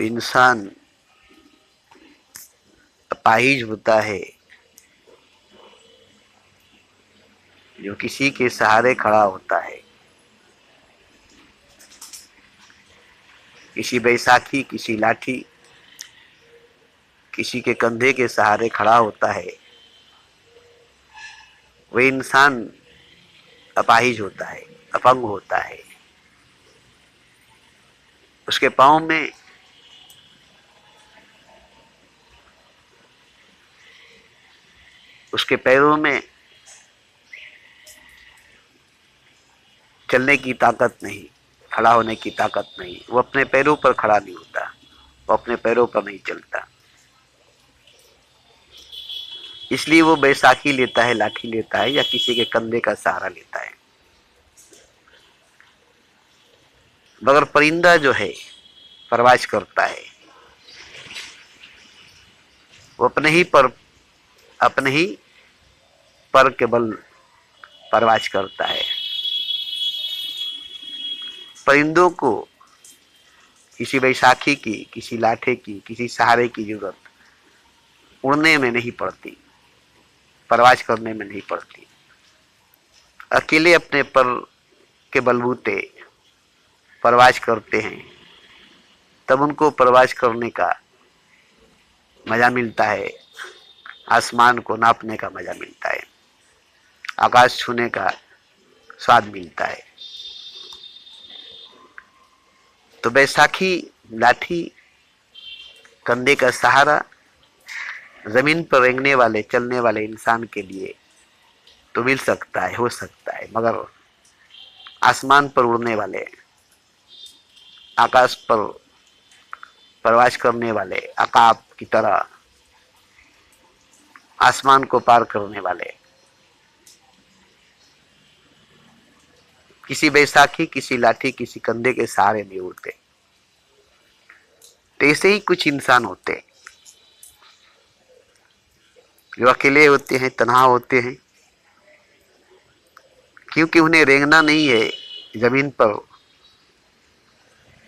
इंसान अपाहिज होता है जो किसी के सहारे खड़ा होता है। किसी बैसाखी, किसी लाठी, किसी के कंधे के सहारे खड़ा होता है, वह इंसान अपाहिज होता है, अपंग होता है। उसके पांव में उसके पैरों में चलने की ताकत नहीं, खड़ा होने की ताकत नहीं। वो अपने पैरों पर खड़ा नहीं होता, वो अपने पैरों पर नहीं चलता। इसलिए वो बैसाखी लेता है, लाठी लेता है, या किसी के कंधे का सहारा लेता है। मगर परिंदा जो है परवाज करता है, वो अपने ही पर के बल परवाज करता है। परिंदों को किसी बैसाखी की, किसी लाठे की, किसी सहारे की जरूरत उड़ने में नहीं पड़ती, परवाज करने में नहीं पड़ती। अकेले अपने पर के बलबूते परवाज करते हैं, तब उनको परवाज करने का मजा मिलता है, आसमान को नापने का मजा मिलता है, आकाश छूने का स्वाद मिलता है। तो बैसाखी, लाठी, कंधे का सहारा जमीन पर रेंगने वाले, चलने वाले इंसान के लिए तो मिल सकता है, हो सकता है, मगर आसमान पर उड़ने वाले, आकाश पर प्रवास करने वाले, आकाश की तरह आसमान को पार करने वाले, किसी बैसाखी, किसी लाठी, किसी कंधे के सहारे नहीं उड़ते। तो ऐसे ही कुछ इंसान होते हैं जो अकेले होते हैं, तन्हा होते हैं, क्योंकि उन्हें रेंगना नहीं है, जमीन पर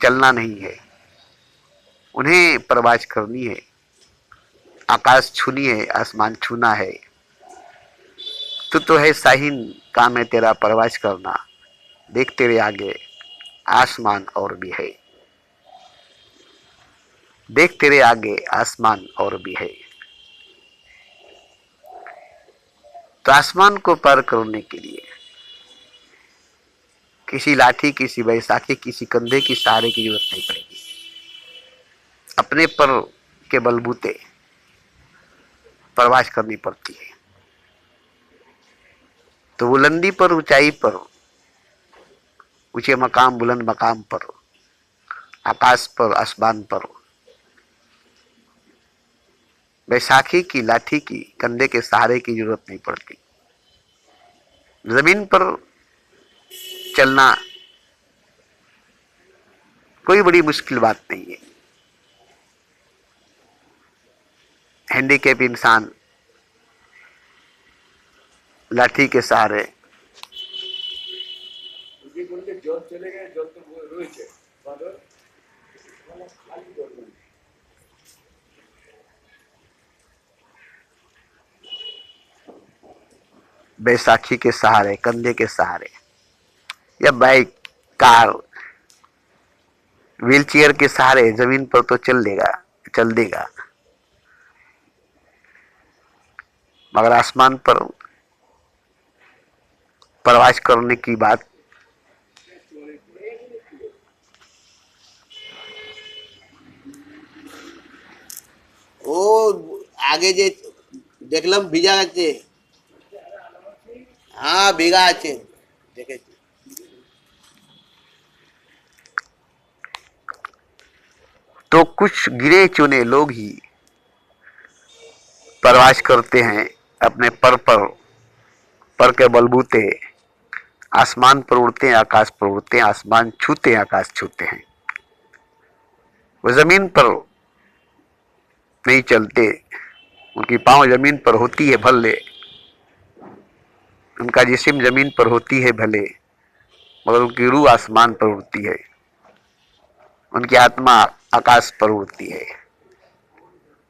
चलना नहीं है, उन्हें प्रवास करनी है, आकाश छूनी है, आसमान छूना है। तो है साहिन, काम है तेरा प्रवास करना, देख तेरे आगे आसमान और भी है, देख तेरे आगे आसमान और भी है। तो आसमान को पार करने के लिए किसी लाठी, किसी बैसाखी, किसी कंधे की सहारे की जरूरत नहीं पड़ेगी। अपने पर के बलबूते प्रवास करनी पड़ती है। तो बुलंदी पर, ऊंचाई पर, ऊंचे मकाम, बुलंद मकाम पर, आकाश पर, आसमान पर बैसाखी की, लाठी की, कंधे के सहारे की जरूरत नहीं पड़ती। जमीन पर चलना कोई बड़ी मुश्किल बात नहीं है। हैंडीकैप इंसान लाठी के सहारे बैसाखी के सहारे, कंधे के सहारे, या बाइक, कार, व्हील चेयर के सहारे जमीन पर तो चल देगा, मगर आसमान पर प्रवास करने की बात ओ आगे जे देखलम ভিজা আছে, हाँ ভিগা আছে দেখেছি। तो कुछ गिरे चुने लोग ही प्रवास करते हैं अपने पर के बलबूते, आसमान पर उड़ते हैं, आकाश पर उड़ते हैं, आसमान छूते हैं, आकाश छूते हैं। वो जमीन पर नहीं चलते, उनकी पांव जमीन पर होती है भले, उनका जिस्म जमीन पर होती है भले, मगर उनकी रूह आसमान पर उड़ती है, उनकी आत्मा आकाश पर उड़ती है,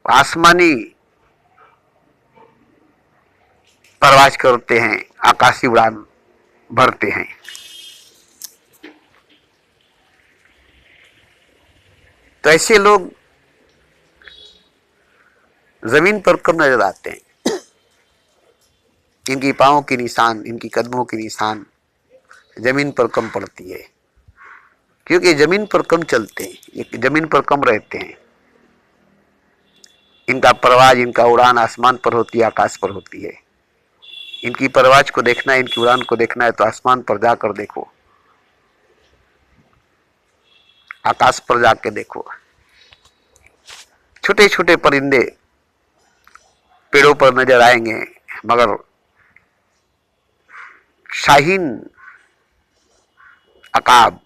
आसमानी परवाज करते हैं, आकाशी उड़ान भरते हैं। तो ऐसे लोग जमीन पर कम नजर आते हैं। इनकी पांवों की निशान, इनकी कदमों की निशान जमीन पर कम पड़ती है, क्योंकि जमीन पर कम चलते हैं, ये जमीन पर कम रहते हैं। इनका परवाज, इनका उड़ान आसमान पर होती है, आकाश पर होती है। इनकी परवाज को देखना है, इनकी उड़ान को देखना है तो आसमान पर जाकर देखो, आकाश पर जाकर देखो। छोटे छोटे परिंदे पेड़ों पर नजर आएंगे, मगर शाहीन अकाब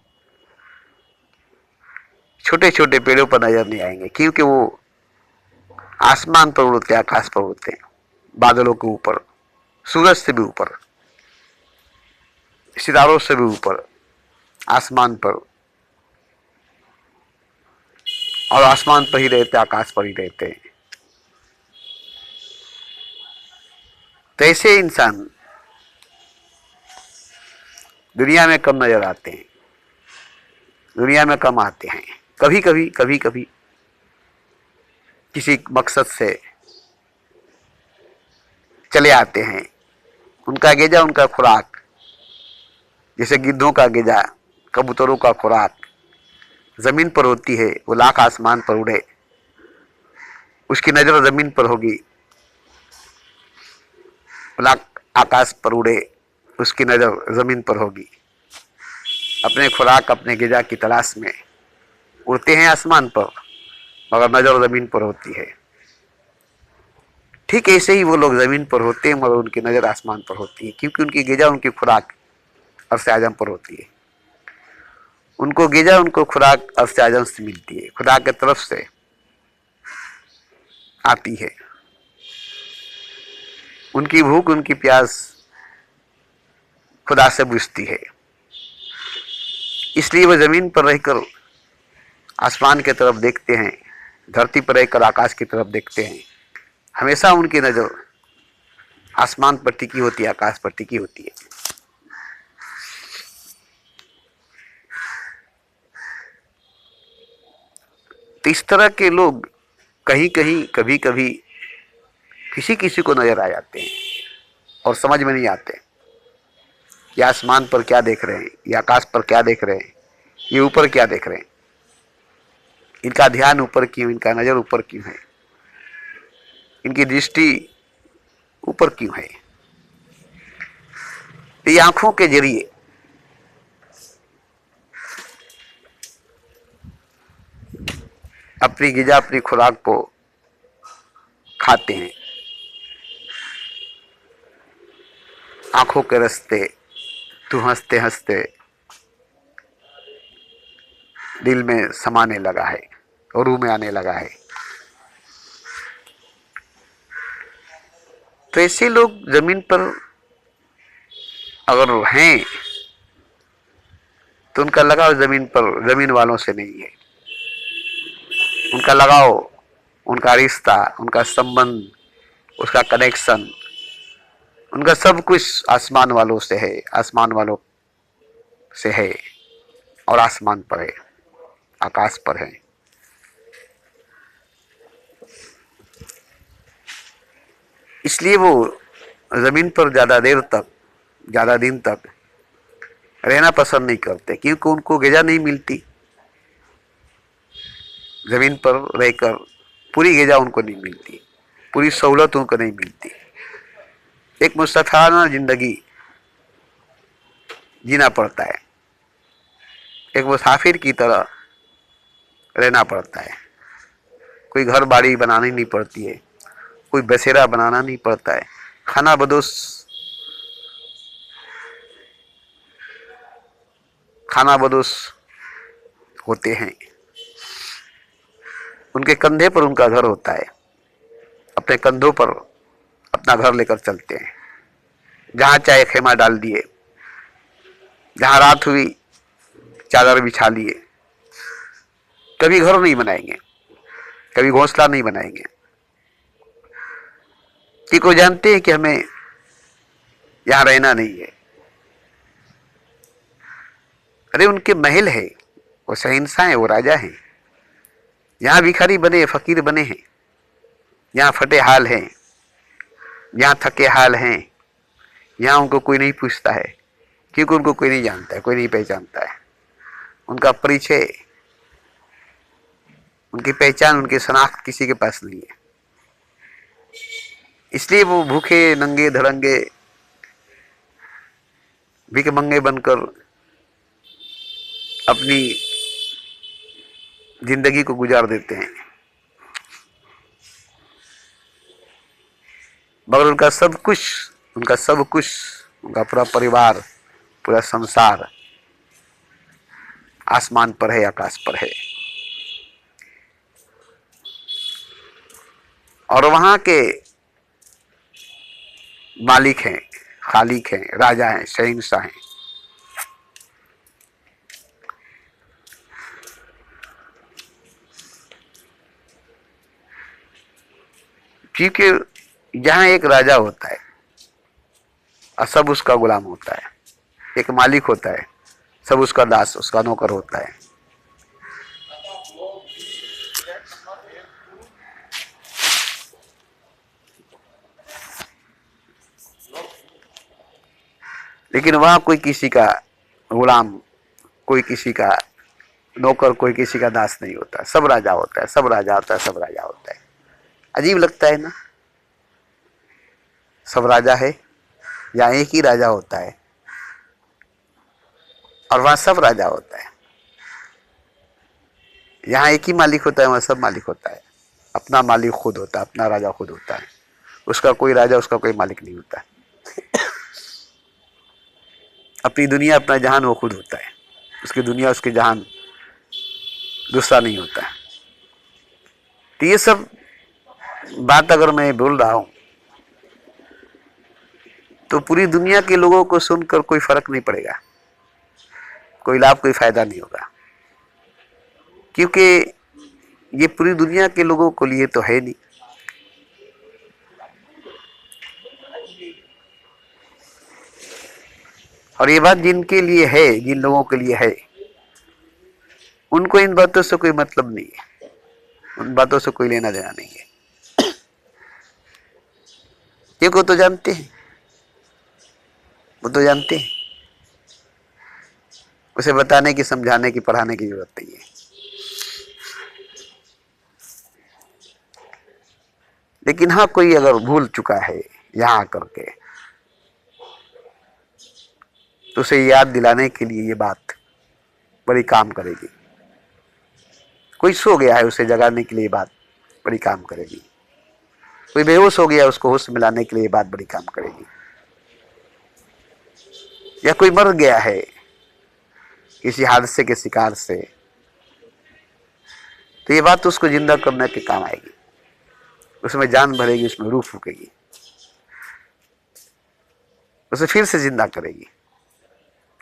छोटे छोटे पेड़ों पर नजर नहीं आएंगे, क्योंकि वो आसमान पर उड़ते, आकाश पर उड़ते हैं, बादलों के ऊपर, सूरज से भी ऊपर, सितारों से भी ऊपर, आसमान पर, और आसमान पर ही रहते, आकाश पर ही रहते हैं। तो ऐसे इंसान दुनिया में कम नजर आते हैं, दुनिया में कम आते हैं। कभी कभी किसी मकसद से चले आते हैं। उनका गिजा, उनका खुराक, जैसे गिद्धों का गिजा, कबूतरों का खुराक जमीन पर होती है। वो लाख आसमान पर उड़े, उसकी नजर जमीन पर होगी, लाख आकाश पर उड़े, उसकी नजर जमीन पर होगी। अपने खुराक, अपने गिजा की तलाश में उड़ते हैं आसमान पर, मगर नजर जमीन पर होती है। ठीक ऐसे ही वो लोग जमीन पर होते हैं, मगर उनकी नजर आसमान पर होती है, क्योंकि उनकी गिजा, उनकी खुराक अर्श आजम पर होती है। उनको गिजा, उनको खुराक अर्श आजम से मिलती है, खुदा की तरफ से आती है। उनकी भूख, उनकी प्यास खुदा से बुझती है। इसलिए वो जमीन पर रहकर आसमान की तरफ देखते हैं, धरती पर रहकर आकाश की तरफ देखते हैं। हमेशा उनकी नजर आसमान पर टिकी होती है, आकाश पर टिकी होती है। तो इस तरह के लोग कहीं कहीं, कभी कभी किसी किसी को नजर आ जाते हैं और समझ में नहीं आते ये आसमान पर क्या देख रहे हैं, ये आकाश पर क्या देख रहे हैं, ये ऊपर क्या देख रहे हैं। इनका ध्यान ऊपर क्यों, इनका नजर ऊपर क्यों है, इनकी दृष्टि ऊपर क्यों है। ये आंखों के जरिए अपनी गिजा, अपनी खुराक को खाते हैं। आंखों के रास्ते तू हंसते हंसते दिल में समाने लगा है और रूह में आने लगा है। तो ऐसे लोग जमीन पर अगर हैं तो उनका लगाव जमीन पर, जमीन वालों से नहीं है। उनका लगाव, उनका रिश्ता, उनका संबंध, उसका कनेक्शन, उनका सब कुछ आसमान वालों से है, आसमान वालों से है, और आसमान पर है, आकाश पर है। इसलिए वो जमीन पर ज्यादा देर तक, ज्यादा दिन तक रहना पसंद नहीं करते, क्योंकि उनको गिजा नहीं मिलती। जमीन पर रहकर पूरी गिजा उनको नहीं मिलती, पूरी सहूलत उनको नहीं मिलती। एक मुस्तफाना जिंदगी जीना पड़ता है, एक मुसाफिर की तरह रहना पड़ता है। कोई घर बाड़ी बनानी नहीं पड़ती है, कोई बसेरा बनाना नहीं पड़ता है। खाना बदोश होते हैं। उनके कंधे पर उनका घर होता है, अपने कंधों पर अपना घर लेकर चलते हैं। जहां चाहे खेमा डाल दिए, जहां रात हुई चादर बिछा लिए, कभी घर नहीं बनाएंगे, कभी घोंसला नहीं बनाएंगे, कि वो जानते हैं कि हमें यहां रहना नहीं है। अरे उनके महल है, वो शहंशाह है, वो राजा हैं। यहां भिखारी बने, फकीर बने हैं, यहां फटे हाल हैं, यहां थके हाल हैं, यहां उनको कोई नहीं पूछता है, क्योंकि उनको कोई नहीं जानता है, कोई नहीं पहचानता है। उनका परिचय, उनकी पहचान, उनकी शनाख्त किसी के पास नहीं है। इसलिए वो भूखे नंगे धड़ंगे भिखमंगे बनकर अपनी जिंदगी को गुजार देते हैं। मगर उनका सब कुछ, उनका पूरा परिवार, पूरा संसार आसमान पर है, आकाश पर है। और वहां के मालिक हैं, खालिक हैं, राजा हैं, शहंशाह हैं। क्योंकि जहां एक राजा होता है और सब उसका गुलाम होता है, एक मालिक होता है, सब उसका दास, उसका नौकर होता है। लेकिन वहां कोई किसी का गुलाम, कोई किसी का नौकर, कोई किसी का दास नहीं होता। सब राजा होता है, सब राजा होता है, सब राजा होता है। अजीब लगता है ना, सब राजा है, या एक ही राजा होता है और वहां सब राजा होता है। यहाँ एक ही मालिक होता है, वहां सब मालिक होता है। अपना मालिक खुद होता है, अपना राजा खुद होता है। उसका कोई राजा, उसका कोई मालिक नहीं होता है। अपनी दुनिया, अपना जहान वो खुद होता है। उसकी दुनिया, उसके जहान दूसरा नहीं होता है। तो ये सब बात अगर मैं बोल रहा हूं तो पूरी दुनिया के लोगों को सुनकर कोई फर्क नहीं पड़ेगा, कोई लाभ, कोई फायदा नहीं होगा, क्योंकि ये पूरी दुनिया के लोगों को लिए तो है नहीं। और ये बात जिनके लिए है, जिन लोगों के लिए है, उनको इन बातों से कोई मतलब नहीं है, उन बातों से कोई लेना देना नहीं है। ये को तो जानते हैं, वो तो जानते हैं, उसे बताने की, समझाने की, पढ़ाने की जरूरत नहीं है। लेकिन हाँ, कोई अगर भूल चुका है यहां आकर के, तो उसे याद दिलाने के लिए ये बात बड़ी काम करेगी। कोई सो गया है, उसे जगाने के लिए ये बात बड़ी काम करेगी। कोई बेहोश हो गया, उसको होश मिलाने के लिए ये बात बड़ी काम करेगी। या कोई मर गया है किसी हादसे के शिकार से, तो ये बात उसको जिंदा करने के काम आएगी। उसमें जान भरेगी, उसमें रूह फूकेगी, उसे फिर से जिंदा करेगी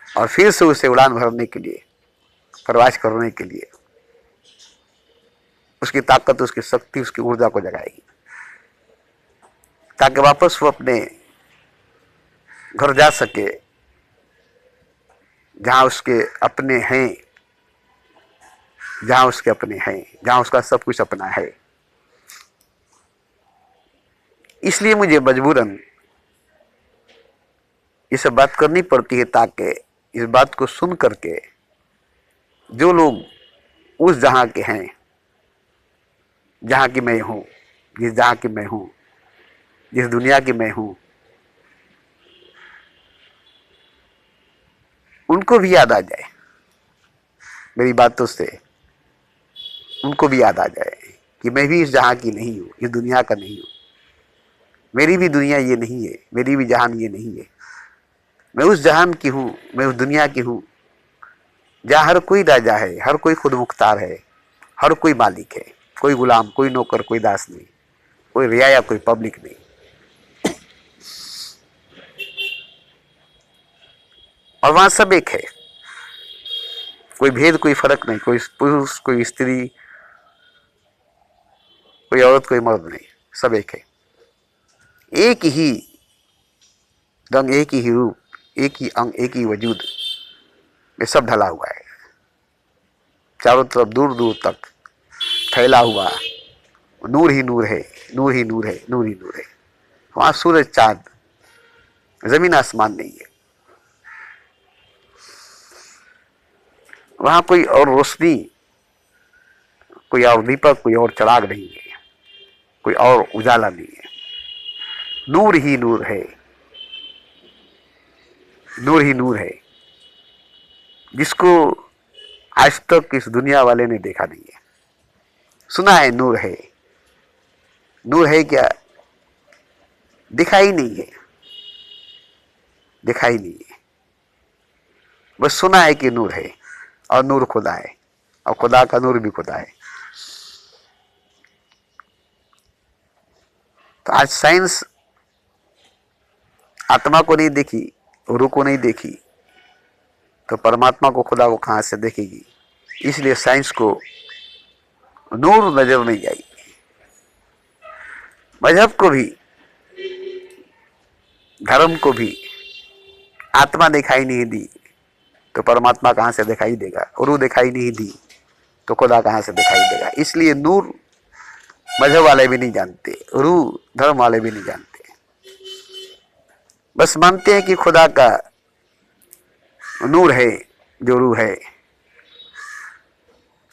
और फिर से उसे उड़ान भरने के लिए, परवाज करने के लिए उसकी ताकत, उसकी शक्ति, उसकी ऊर्जा को जगाएगी, ताकि वापस वो अपने घर जा सके, जहां उसके अपने हैं, जहां उसके अपने हैं, जहां उसका सब कुछ अपना है। इसलिए मुझे मजबूरन ये सब बात करनी पड़ती है, ताकि इस बात को सुन करके जो लोग उस जहां के हैं, जहां की मैं हूं, जिस जहां की मैं हूं, जिस दुनिया की मैं हूं, उनको भी याद आ जाए मेरी बातों से, उनको भी याद आ जाए कि मैं भी इस जहां की नहीं हूं, इस दुनिया का नहीं हूं। मेरी भी दुनिया ये नहीं है, मेरी भी जहान ये नहीं है। मैं उस जहान की हूं, मैं उस दुनिया की हूं जहां हर कोई राजा है, हर कोई खुद मुख्तार है, हर कोई मालिक है, कोई गुलाम, कोई नौकर, कोई दास नहीं, कोई रिया या कोई पब्लिक नहीं। और वहां सब एक है। कोई भेद, कोई फर्क नहीं, कोई पुरुष, कोई स्त्री, कोई औरत, कोई मर्द नहीं, सब एक है। एक ही रंग, एक ही रूप, एक ही अंग, एक ही वजूद में सब ढला हुआ है। चारों तरफ दूर दूर तक फैला हुआ नूर ही नूर है, नूर ही नूर है, नूर ही नूर है। वहां सूरज चांद जमीन आसमान नहीं है, वहां कोई और रोशनी, कोई और दीपक, कोई और चिराग नहीं है, कोई और उजाला नहीं है। नूर ही नूर है, नूर ही नूर है, जिसको आज तक इस दुनिया वाले ने देखा नहीं है। सुना है नूर है, नूर है क्या? दिखाई नहीं है, दिखाई नहीं है, बस सुना है कि नूर है, और नूर खुदा है, और खुदा का नूर भी खुदा है। तो आज साइंस आत्मा को नहीं देखी, रूह को नहीं देखी, तो परमात्मा को, खुदा को कहां से देखेगी? इसलिए साइंस को नूर नजर नहीं आई। मजहब को भी, धर्म को भी आत्मा दिखाई नहीं दी तो परमात्मा कहां से दिखाई देगा? रूह दिखाई नहीं दी तो खुदा कहां से दिखाई देगा? इसलिए नूर मजहब वाले भी नहीं जानते, रूह धर्म वाले भी नहीं जानते, बस मानते हैं कि खुदा का नूर है जो रूह है,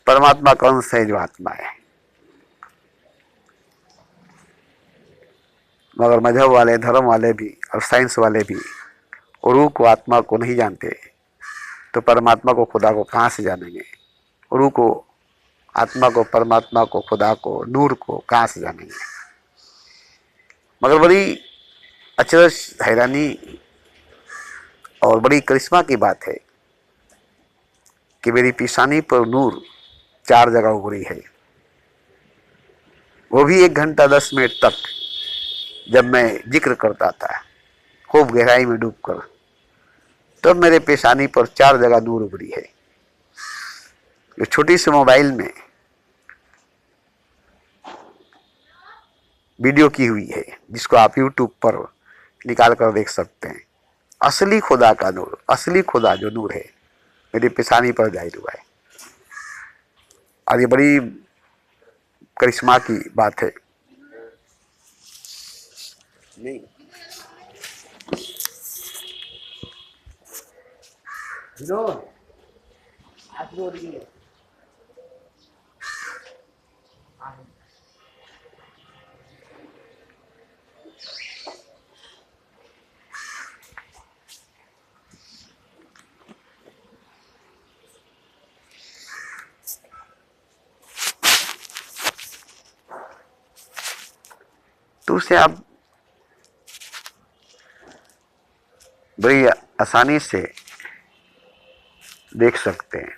परमात्मा का अंश है जो आत्मा है। मगर मजहब वाले, धर्म वाले भी और साइंस वाले भी रूह को, आत्मा को नहीं जानते, तो परमात्मा को, खुदा को कहां से जानेंगे? रूह को, आत्मा को, परमात्मा को, खुदा को, नूर को कहां से जानेंगे? मगर बड़ी अचरज, हैरानी और बड़ी करिश्मा की बात है कि मेरी पेशानी पर नूर 4 जगह उभरी है, वो भी 1 घंटा 10 मिनट तक, जब मैं जिक्र करता था खूब गहराई में डूबकर, तब मेरे पेशानी पर 4 जगह नूर उभरी है। जो छोटी सी मोबाइल में वीडियो की हुई है, जिसको आप YouTube पर निकाल कर देख सकते हैं। असली खुदा का नूर, असली खुदा जो नूर है, मेरी पेशानी पर जाहिर हुआ है। और ये बड़ी करिश्मा की बात है। नहीं विनोद, हाथ जोड़ दिए। तो उसे आप बड़ी आसानी से देख सकते हैं।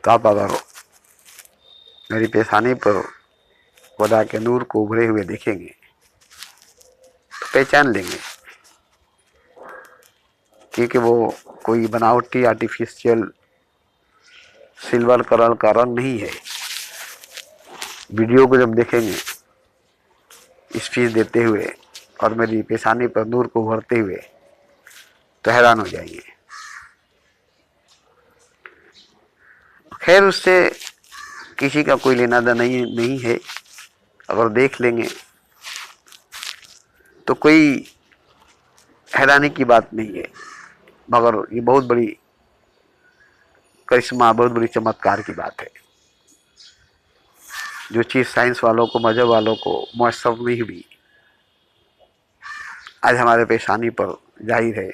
तो आप अगर मेरी पेशानी पर खुदा के नूर को उभरे हुए देखेंगे तो पहचान लेंगे, क्योंकि वो कोई बनावटी आर्टिफिशियल सिल्वर कलर का रंग नहीं है। वीडियो को जब देखेंगे स्पीच देते हुए और मेरी पेशानी पर नूर को उभरते हुए तो हैरान हो जाएंगे। खैर, उससे किसी का कोई लेना देना नहीं है। अगर देख लेंगे तो कोई हैरानी की बात नहीं है, मगर ये बहुत बड़ी करिश्मा, बहुत बड़ी चमत्कार की बात है। जो चीज़ साइंस वालों को, मजहब वालों को मुयस्सर नहीं हुई, आज हमारे पेशानी पर जाहिर है।